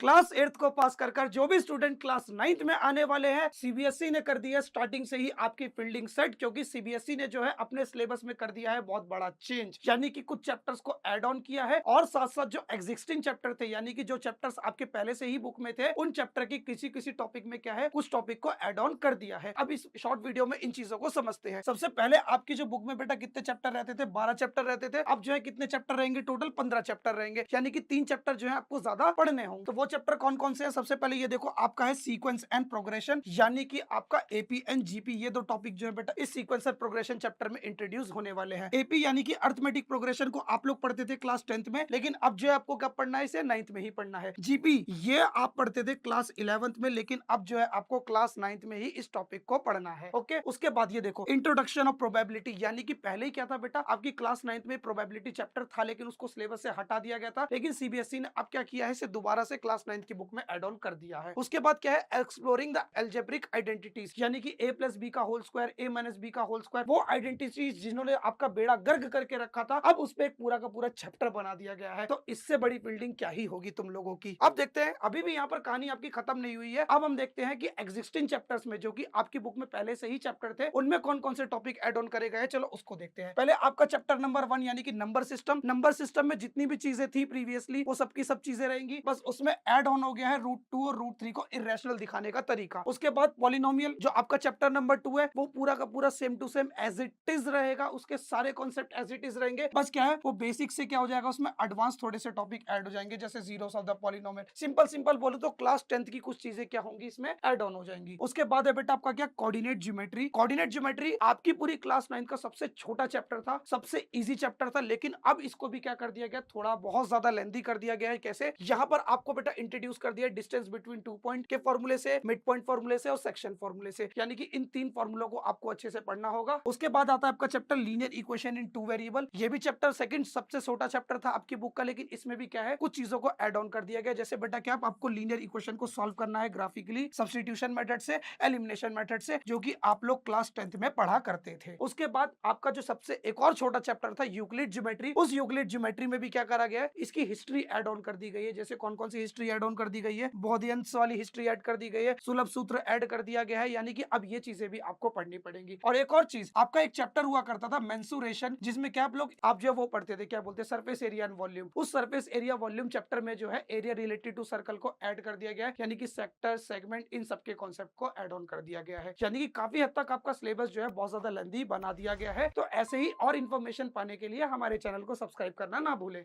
Class 8th को पास कर जो भी स्टूडेंट क्लास 9th में आने वाले हैं, सीबीएसई ने कर दिया स्टार्टिंग से ही आपकी फील्डिंग सेट, क्योंकि सीबीएसई ने जो है अपने सिलेबस में कर दिया है बहुत बड़ा चेंज, यानी कि कुछ चैप्टर्स को ऐड ऑन किया है और साथ साथ जो एग्जिस्टिंग चैप्टर थे, यानी कि जो चैप्टर्स आपके पहले से ही बुक में थे, उन चैप्टर की किसी किसी टॉपिक में क्या है, कुछ टॉपिक को ऐड ऑन कर दिया है। अब इस शॉर्ट वीडियो में इन चीजों को समझते हैं। सबसे पहले आपकी जो बुक में बेटा कितने चैप्टर रहते थे, 12 चैप्टर रहते थे। अब जो है कितने चैप्टर रहेंगे, टोटल 15 चैप्टर रहेंगे, यानी कि 3 चैप्टर जो है आपको ज्यादा पढ़ने होंगे। तो वो चैप्टर कौन कौन से हैं? सबसे पहले ये देखो, आपका है सीक्वेंस एंड प्रोग्रेशन, यानी कि आपका एपी एंड जीपी, ये दो टॉपिक जो है बेटा इस सीक्वेंस एंड प्रोग्रेशन चैप्टर में इंट्रोड्यूस होने वाले हैं। एपी यानी कि अर्थमेटिक प्रोग्रेशन को आप लोग पढ़ते थे क्लास 10th में, लेकिन अब जो है आपको कब पढ़ना है, इसे 9th में ही पढ़ना है। जीपी ये आप पढ़ते थे क्लास 11th में, लेकिन अब जो है आपको क्लास 9th में ही इस टॉपिक को पढ़ना है। ओके, उसके बाद ये देखो इंट्रोडक्शन ऑफ प्रोबेबिलिटी, यानी कि पहले ही क्या था बेटा, आपकी क्लास 9th में प्रोबेबिलिटी चैप्टर था, लेकिन उसको सिलेबस से हटा दिया गया था, लेकिन सीबीएसई ने अब क्या किया है, इसे दोबारा से क्लास 9th की बुक में एड ऑन कर दिया है। उसके बाद क्या है, एक्सप्लोरिंग द एल्जेब्रिक आइडेंटिटीज, यानी कि a प्लस बी का whole square, a minus B का होल स्क्वायर, वो आइडेंटिटीज जिन्होंने आपका बेड़ा गर्क करके रखा था, अब उस पे एक पूरा का पूरा चैप्टर बना दिया गया है। तो इससे बड़ी बिल्डिंग क्या ही होगी तुम लोगों की। अब देखते हैं, अभी भी यहाँ पर कहानी आपकी खत्म नहीं हुई है। अब हम देखते हैं कि एग्जिस्टिंग चैप्टर्स में, जो कि आपकी बुक में पहले से ही चैप्टर थे, उनमें कौन कौन से टॉपिक एड ऑन करे गए। चलो उसको देखते हैं। पहले आपका चैप्टर नंबर 1 यानी कि नंबर सिस्टम। नंबर सिस्टम में जितनी भी चीजें थी प्रीवियसली, वो सबकी सब चीजें रहेंगी, बस उसमें एड ऑन हो गया है रूट 2 और रूट 3 को इरेशनल दिखाने का तरीका। उसके बाद पॉलिनोमियल, जो आपका चैप्टर नंबर 2 है, वो पूरा का पूरा same to same as it is रहेगा, उसके सारे कॉन्सेप्ट एज इट इज रहेंगे। बस क्या है, वो बेसिक से क्या हो जाएगा, उसमें एडवांस थोड़े से टॉपिक ऐड हो जाएंगे, जैसे zeros of the polynomial. Simple simple बोलो तो क्लास 10th की कुछ चीजें क्या होंगी, इसमें ऐड ऑन हो जाएंगी। उसके बाद है बेटा आपका क्या, कोऑर्डिनेट ज्योमेट्री। कोऑर्डिनेट ज्योमेट्री आपकी पूरी क्लास 9 का सबसे छोटा चैप्टर था, सबसे इजी चैप्टर था, लेकिन अब इसको भी क्या कर दिया गया, थोड़ा बहुत ज्यादा लेंथी कर दिया गया है। कैसे, यहाँ पर आपको बेटा इंट्रोड्यूस कर दिया डिस्टेंस बिटवीन 2 पॉइंट के फॉर्मूले से, मिड पॉइंट फॉर्मूले से और सेक्शन फॉर्मूले से, यानी कि इन 3 फॉर्मूलों को आपको अच्छे से पढ़ना होगा। उसके बाद आता है आपका chapter linear equation in 2 variable. ये भी चैप्टर सेकंड सबसे छोटा चैप्टर था आपकी बुक का, लेकिन इसमें भी क्या है, कुछ चीजों को ऐड ऑन कर दिया गया। जैसे बेटा क्या, आपको लीनियर इक्वेशन को सॉल्व करना है ग्राफिकली, सब्स्टिट्यूशन मेथड से, एलिमिनेशन मेथड से, जो कि आप लोग क्लास 10th में पढ़ा करते थे। उसके बाद आपका जो सबसे एक और छोटा चैप्टर था यूक्लिड ज्योमेट्री, उस यूक्लिड ज्योमेट्री में भी क्या करा गया है, इसकी हिस्ट्री ऐड ऑन कर दी गई है। जैसे कौन कौन सी हिस्ट्री ऐड ऑन कर दी गई है, बोधियंस वाली हिस्ट्री ऐड कर दी गई है, सुलभ सूत्र ऐड कर दिया गया है, यानी कि अब ये चीजें भी आपको पढ़नी पड़ेंगी। और एक और चीज, आपका एक चैप्टर हुआ करता था मेंसुरेशन, जिसमें क्या आप जो वो पढ़ते थे, क्या बोलते, सरफेस एरिया एंड वॉल्यूम। उस सरफेस एरिया वॉल्यूम चैप्टर में जो है एरिया रिलेटेड टू सर्कल को ऐड कर दिया गया है, यानी कि सेक्टर, सेगमेंट, इन सबके कॉन्सेप्ट को ऐड ऑन कर दिया गया है, यानी कि काफी हद तक आपका सिलेबस जो है बहुत ज्यादा लेंथी बना दिया गया है। तो ऐसे ही और इन्फॉर्मेशन पाने के लिए हमारे चैनल को सब्सक्राइब करना ना भूलें।